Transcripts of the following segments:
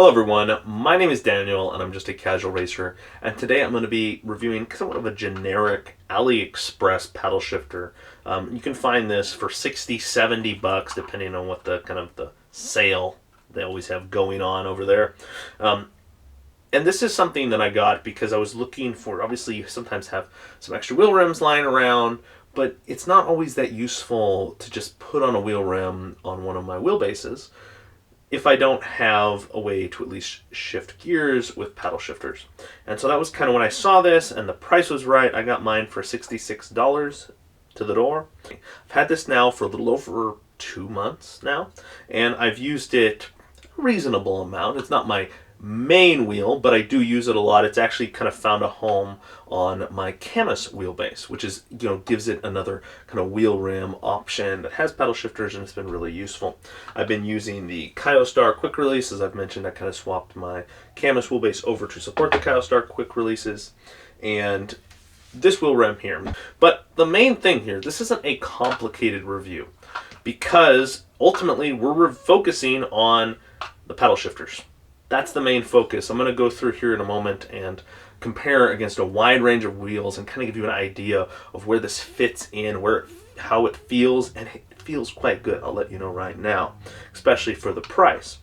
Hello everyone, my name is Daniel and I'm just a casual racer, and today I'm going to be reviewing somewhat of a generic Aliexpress paddle shifter. You can find this for 60-70 bucks depending on what the kind of the sale they always have going on over there. And this is something that I got because I was looking for, obviously you sometimes have some extra wheel rims lying around, but it's not always that useful to just put on a wheel rim on one of my wheelbases if I don't have a way to at least shift gears with paddle shifters. And so that was kind of when I saw this and the price was right. I got mine for $66 to the door. I've had this now for a little over 2 months now, and I've used it a reasonable amount. It's not my main wheel, but I do use it a lot. It's actually kind of found a home on my Camus wheelbase, which is, gives it another kind of wheel rim option that has paddle shifters, and it's been really useful. I've been using the Kyostar quick release. As I've mentioned, I kind of swapped my Camus wheelbase over to support the Kyostar quick releases and this wheel rim here. But the main thing here, this isn't a complicated review because ultimately we're focusing on the paddle shifters. That's the main focus. I'm going to go through here in a moment and compare against a wide range of wheels and kind of give you an idea of where this fits in, how it feels, and it feels quite good. I'll let you know right now, especially for the price.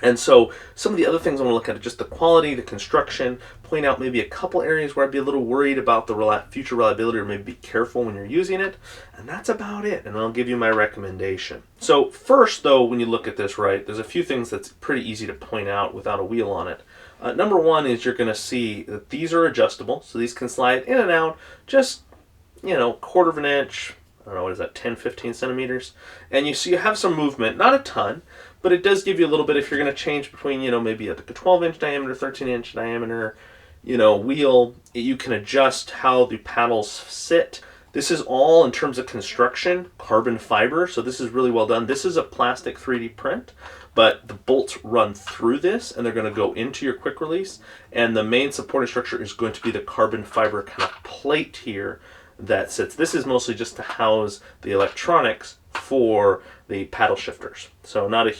And so some of the other things I want to look at are just the quality, the construction, point out maybe a couple areas where I'd be a little worried about the future reliability, or maybe be careful when you're using it. And that's about it. And I'll give you my recommendation. So first, though, when you look at this, right, there's a few things that's pretty easy to point out without a wheel on it. Number one is you're going to see that these are adjustable. So these can slide in and out just, quarter of an inch. I don't know, what is that, 10, 15 centimeters? And you see you have some movement, not a ton, but it does give you a little bit if you're going to change between, maybe a 12-inch diameter, 13-inch diameter, wheel. You can adjust how the paddles sit. This is all, in terms of construction, carbon fiber, so this is really well done. This is a plastic 3D print, but the bolts run through this, and they're going to go into your quick release, and the main supporting structure is going to be the carbon fiber kind of plate here that sits. This is mostly just to house the electronics for the paddle shifters. So nothing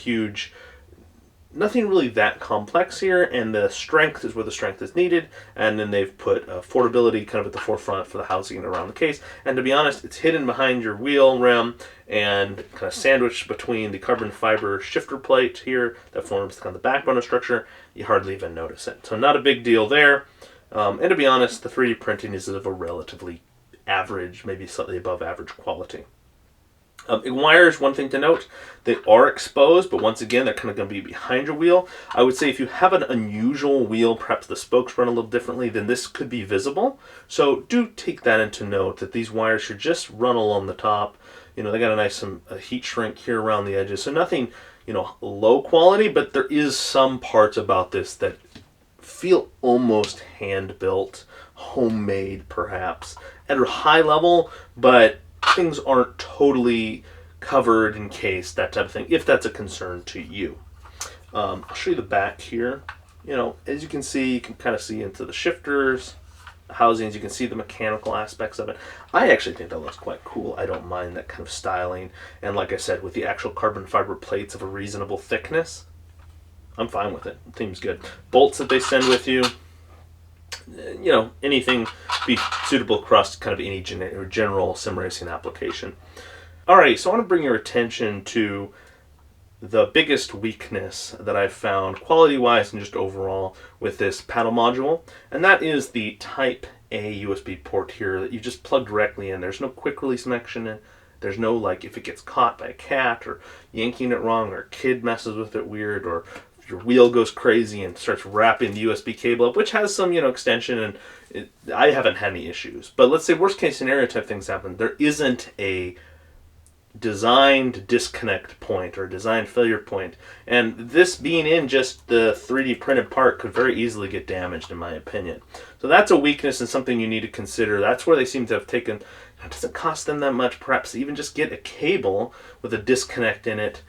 really that complex here, and the strength is where the strength is needed, and then they've put affordability kind of at the forefront for the housing around the case. And to be honest, it's hidden behind your wheel rim and kind of sandwiched between the carbon fiber shifter plate here that forms kind of the backbone of structure. You hardly even notice it. So not a big deal there. And to be honest, the 3D printing is of a relatively average, maybe slightly above average quality. Wires, one thing to note, they are exposed, but once again, they're kind of going to be behind your wheel. I would say if you have an unusual wheel, perhaps the spokes run a little differently, then this could be visible. So do take that into note, that these wires should just run along the top. They got a nice heat shrink here around the edges. So nothing, low quality, but there is some parts about this that feel almost hand-built, homemade perhaps, at a high level, but things aren't totally covered, encased, that type of thing, if that's a concern to you. I'll show you the back here. As you can see, you can kind of see into the shifters, the housings, you can see the mechanical aspects of it. I actually think that looks quite cool. I don't mind that kind of styling, and like I said, with the actual carbon fiber plates of a reasonable thickness, I'm fine with it. It seems good. Bolts that they send with you, anything be suitable across kind of any general sim racing application. Alright, so I want to bring your attention to the biggest weakness that I've found quality-wise and just overall with this paddle module, and that is the Type A USB port here that you just plug directly in. There's no quick release connection. There's no, if it gets caught by a cat or yanking it wrong or a kid messes with it weird, or your wheel goes crazy and starts wrapping the USB cable up, which has some, extension, and I haven't had any issues. But let's say worst case scenario type things happen. There isn't a designed disconnect point or designed failure point, and this being in just the 3D printed part could very easily get damaged, in my opinion. So that's a weakness and something you need to consider. That's where they seem to have taken, it doesn't cost them that much, perhaps even just get a cable with a disconnect in it.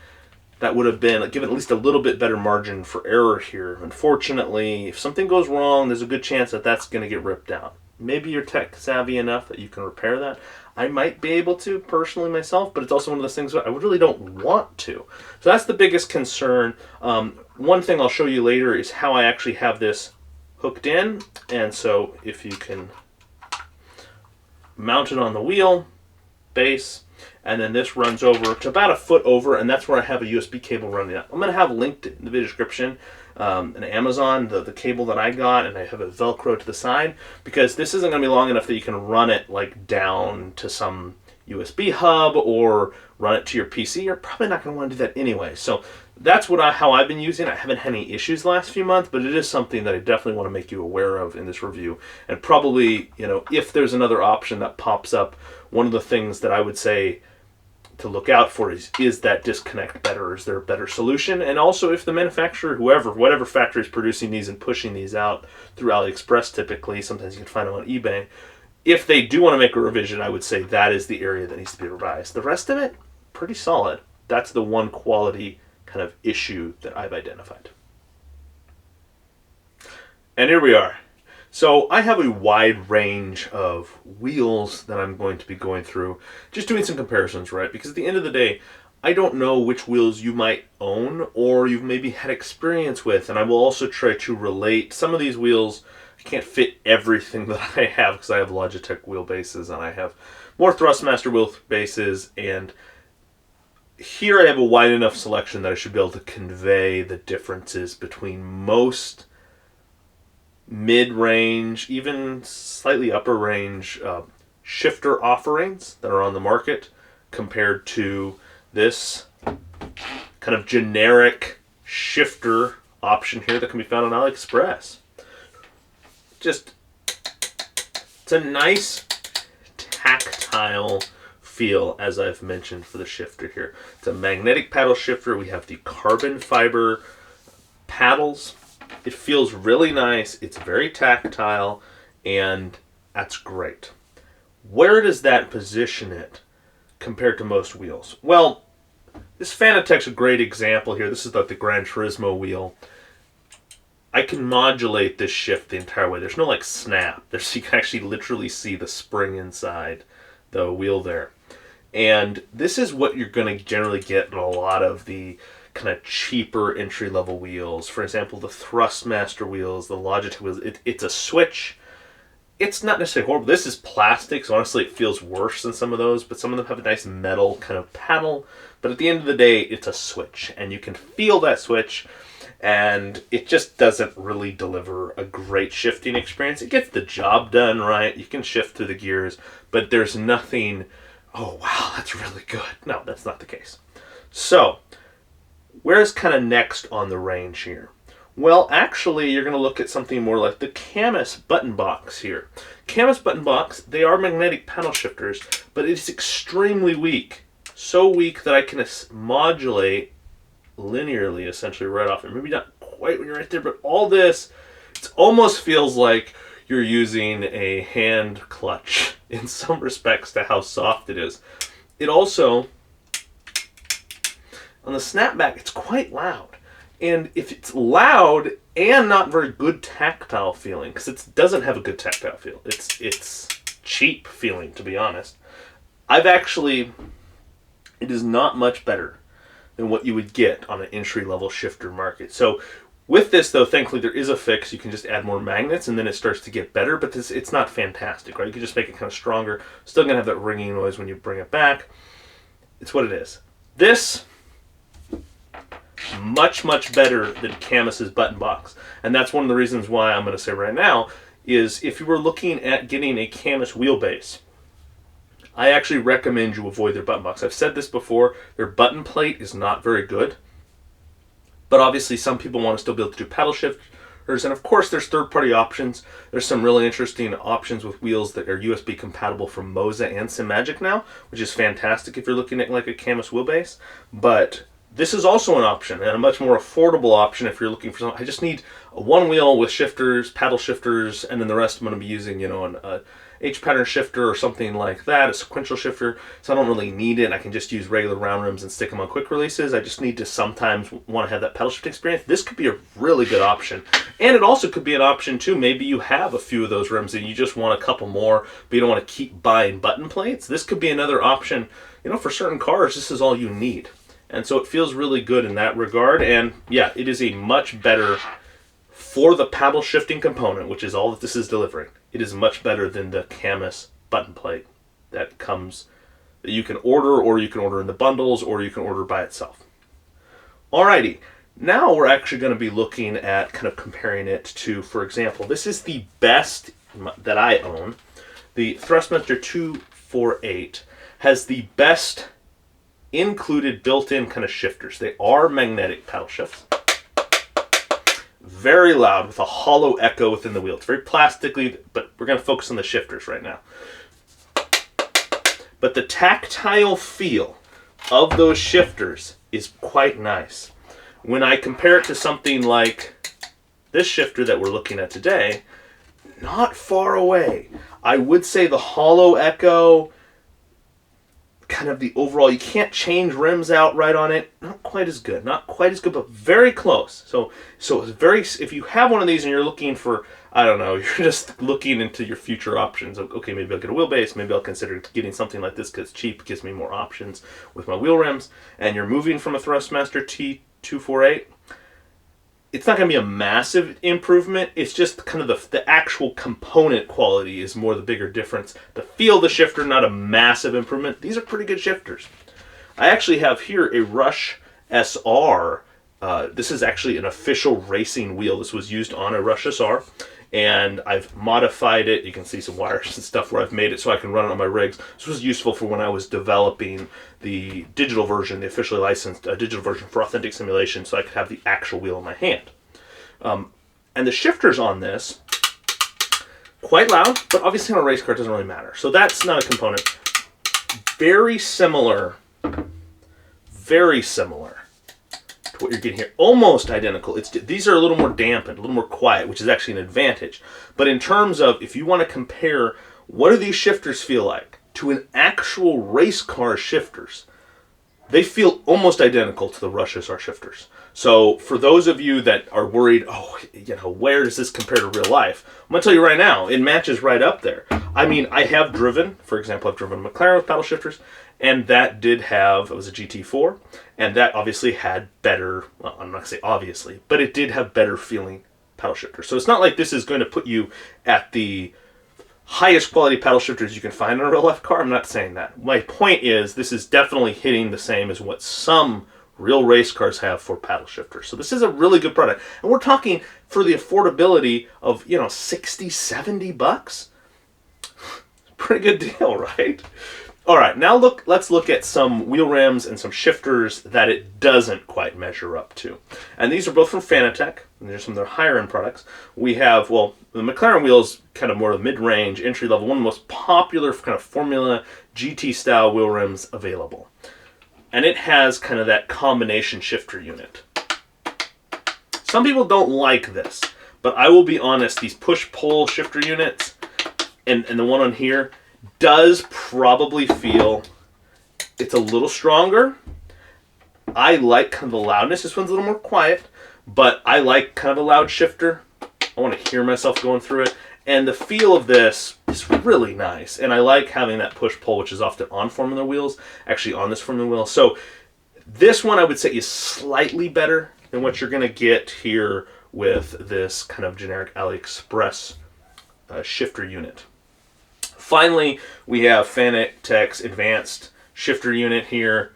That would have been given at least a little bit better margin for error here. Unfortunately, if something goes wrong, there's a good chance that that's going to get ripped out. maybe you're tech savvy enough that you can repair that. I might be able to personally myself, but it's also one of those things that I really don't want to. So that's the biggest concern. One thing I'll show you later is how I actually have this hooked in. And so if you can mount it on the wheel base, and then this runs over to about a foot over, and that's where I have a USB cable running out. I'm going to have linked in the video description an Amazon, the cable that I got, and I have it Velcro to the side, because this isn't going to be long enough that you can run it like down to some USB hub or run it to your PC. You're probably not going to want to do that anyway. So that's how I've been using it. I haven't had any issues the last few months, but it is something that I definitely want to make you aware of in this review. And probably, if there's another option that pops up, one of the things that I would say to look out for is that disconnect better? Is there a better solution? And also, if the manufacturer, whatever factory is producing these and pushing these out through Aliexpress, typically, sometimes you can find them on eBay, if they do want to make a revision, I would say that is the area that needs to be revised. The rest of it, pretty solid. That's the one quality kind of issue that I've identified. And here we are. So I have a wide range of wheels that I'm going to be going through, just doing some comparisons, right? Because at the end of the day, I don't know which wheels you might own or you've maybe had experience with, and I will also try to relate some of these wheels. I can't fit everything that I have because I have Logitech wheelbases and I have more Thrustmaster wheelbases, and here I have a wide enough selection that I should be able to convey the differences between most mid-range, even slightly upper range shifter offerings that are on the market compared to this kind of generic shifter option here that can be found on Aliexpress. It's a nice tactile feel, as I've mentioned, for the shifter here. It's a magnetic paddle shifter. We have the carbon fiber paddles. It feels really nice. It's very tactile, and that's great. Where does that position it compared to most wheels? Well, this Fanatec's a great example here. This is like the Gran Turismo wheel. I can modulate this shift the entire way. There's no like snap. You can actually literally see the spring inside the wheel there. And this is what you're going to generally get in a lot of the kind of cheaper entry-level wheels. For example, the Thrustmaster wheels, the Logitech wheels, it's a switch. It's not necessarily horrible. This is plastic, so honestly it feels worse than some of those, but some of them have a nice metal kind of paddle. But at the end of the day, it's a switch, and you can feel that switch, and it just doesn't really deliver a great shifting experience. It gets the job done, right? You can shift through the gears, but there's nothing, oh wow, that's really good. No, that's not the case. So, where's kind of next on the range here? Well, actually, you're going to look at something more like the Camus button box here. Camus button box, they are magnetic paddle shifters, but it's extremely weak. So weak that I can modulate linearly, essentially, right off. And maybe not quite when you're right there, but all this, it almost feels like you're using a hand clutch in some respects to how soft it is. It also, on the snapback, it's quite loud. And if it's loud and not very good tactile feeling, because it doesn't have a good tactile feel, it's cheap feeling, to be honest. It is not much better than what you would get on an entry-level shifter market. So with this, though, thankfully there is a fix. You can just add more magnets and then it starts to get better, but it's not fantastic, right? You can just make it kind of stronger. Still going to have that ringing noise when you bring it back. It's what it is. This, much, much better than Camus's button box. And that's one of the reasons why I'm going to say right now is if you were looking at getting a Camus wheelbase, I actually recommend you avoid their button box. I've said this before, their button plate is not very good. But obviously some people want to still be able to do paddle shifters, and of course there's third-party options. There's some really interesting options with wheels that are USB compatible from Moza and SIMDT now, which is fantastic if you're looking at like a Camus wheelbase. But this is also an option, and a much more affordable option if you're looking for something. I just need one wheel with shifters, paddle shifters, and then the rest I'm going to be using, an H pattern shifter or something like that, a sequential shifter, so I don't really need it. I can just use regular round rims and stick them on quick releases. I just need to sometimes want to have that pedal shift experience. This could be a really good option. And it also could be an option too. Maybe you have a few of those rims and you just want a couple more, but you don't want to keep buying button plates. This could be another option. You know, for certain cars, this is all you need. And so it feels really good in that regard. And yeah, it is a much better, for the paddle shifting component, which is all that this is delivering, it is much better than the Camus button plate that comes, that you can order, or you can order in the bundles, or you can order by itself. Alrighty, now we're actually going to be looking at kind of comparing it to, for example, this is the best that I own. The Thrustmaster 248 has the best included built-in kind of shifters. They are magnetic paddle shifts. Very loud with a hollow echo within the wheel. It's very plastically, but we're going to focus on the shifters right now. But the tactile feel of those shifters is quite nice. When I compare it to something like this shifter that we're looking at today, not far away. I would say the hollow echo, kind of the overall, you can't change rims out right on it, not quite as good, but very close. So it's very, if you have one of these and you're looking for, I don't know, you're just looking into your future options of, okay, maybe I'll get a wheelbase, maybe I'll consider getting something like this because it's cheap, it gives me more options with my wheel rims, and you're moving from a Thrustmaster T248, it's not going to be a massive improvement. It's just kind of the actual component quality is more the bigger difference. The feel of the shifter, not a massive improvement. These are pretty good shifters. I actually have here a Rush SR. This is actually an official racing wheel. This was used on a Rush SR, and I've modified it. You can see some wires and stuff where I've made it so I can run it on my rigs. This was useful for when I was developing the digital version, the officially licensed digital version for authentic simulation, so I could have the actual wheel in my hand. And the shifters on this, quite loud, but obviously on a race car it doesn't really matter. So that's not a component. Very similar to what you're getting here. Almost identical. These are a little more dampened, a little more quiet, which is actually an advantage. But in terms of, if you want to compare, what do these shifters feel like to an actual race car shifters, they feel almost identical to the Rush SR shifters. So for those of you that are worried, oh, you know, where does this compare to real life? I'm going to tell you right now, it matches right up there. I mean, I have driven, for example, I've driven a McLaren with paddle shifters, and that did have, it was a GT4, and that obviously had better, well, I'm not going to say obviously, but it did have better feeling paddle shifters. So it's not like this is going to put you at the highest quality paddle shifters you can find in a real life car. I'm not saying that. My point is, this is definitely hitting the same as what some real race cars have for paddle shifters. So this is a really good product. And we're talking for the affordability of, you know, 60, 70 bucks. Pretty good deal, right? All right, now let's look at some wheel rims and some shifters that it doesn't quite measure up to. And these are both from Fanatec, and they're some of their higher end products. We have, well, the McLaren wheels, kind of more mid-range, entry-level, one of the most popular kind of Formula GT style wheel rims available. And it has kind of that combination shifter unit. Some people don't like this, but I will be honest, these push-pull shifter units, and the one on here, does probably feel, it's a little stronger. I like kind of the loudness. This one's a little more quiet, but I like kind of a loud shifter. I want to hear myself going through it. And the feel of this is really nice. And I like having that push-pull, which is often on Formula wheels, actually on this Formula wheel. So this one I would say is slightly better than what you're going to get here with this kind of generic Aliexpress shifter unit. Finally, we have Fanatec's advanced shifter unit here.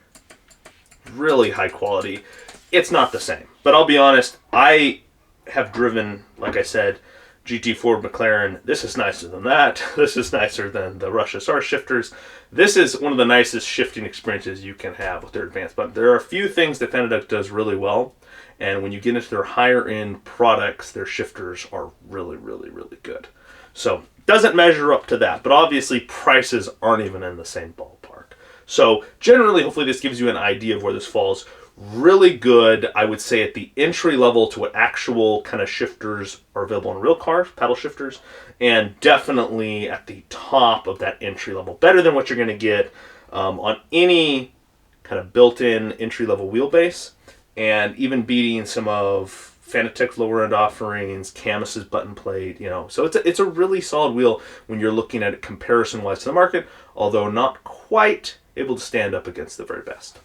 Really high quality. It's not the same, but I'll be honest, I have driven, like I said, GT4 McLaren. This is nicer than that. This is nicer than the Rush SR shifters. This is one of the nicest shifting experiences you can have with their advanced button. There are a few things that Fanatec does really well, and when you get into their higher end products, their shifters are really, really, really good. So doesn't measure up to that, but obviously prices aren't even in the same ballpark. So generally, hopefully this gives you an idea of where this falls Really good, I would say, at the entry level to what actual kind of shifters are available in real cars, paddle shifters, and definitely at the top of that entry level. Better than what you're going to get on any kind of built-in entry-level wheelbase, and even beating some of Fanatec's lower-end offerings, Camus's button plate, So it's a really solid wheel when you're looking at it comparison-wise to the market, although not quite able to stand up against the very best.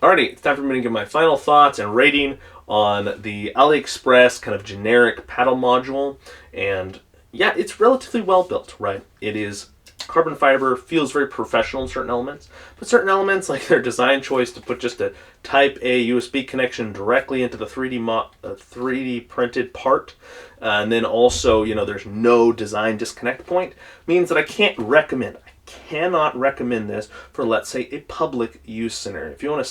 Alrighty, it's time for me to give my final thoughts and rating on the Aliexpress kind of generic paddle module. And yeah, it's relatively well built, right? It is carbon fiber, feels very professional in certain elements, but certain elements, like their design choice to put just a Type A USB connection directly into the 3D printed part, and then also, there's no design disconnect point, means that I cannot recommend this for, let's say, a public use center. If you want a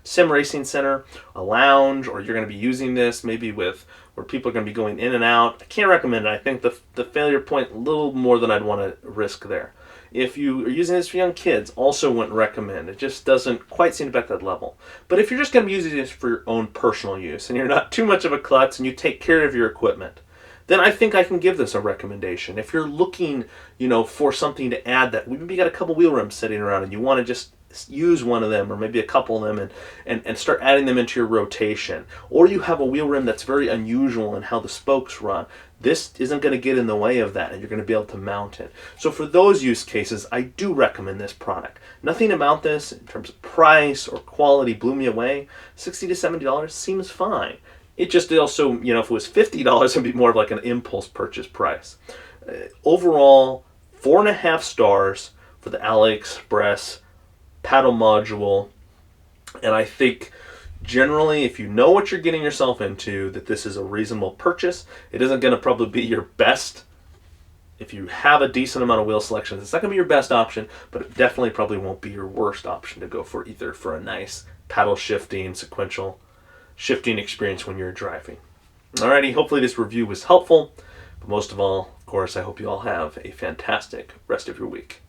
sim racing center, a lounge, or you're going to be using this maybe with where people are going to be going in and out, I can't recommend it. I think the failure point a little more than I'd want to risk there. If you are using this for young kids, also wouldn't recommend. It just doesn't quite seem to be at that level. But if you're just going to be using this for your own personal use and you're not too much of a klutz and you take care of your equipment, then I think I can give this a recommendation. If you're looking, for something to add, that maybe you got a couple wheel rims sitting around and you want to just use one of them or maybe a couple of them and start adding them into your rotation, or you have a wheel rim that's very unusual in how the spokes run, this isn't going to get in the way of that and you're going to be able to mount it. So for those use cases, I do recommend this product. Nothing about this in terms of price or quality blew me away. $60 to $70 seems fine. It just also, if it was $50, it'd be more of like an impulse purchase price. Overall, 4.5 stars for the Aliexpress paddle module, and I think generally, if you know what you're getting yourself into, that this is a reasonable purchase. It isn't going to probably be your best. If you have a decent amount of wheel selections, it's not going to be your best option, but it definitely probably won't be your worst option to go for either, for a nice paddle shifting, sequential shifting experience when you're driving. Alrighty, hopefully this review was helpful, but most of all, of course, I hope you all have a fantastic rest of your week.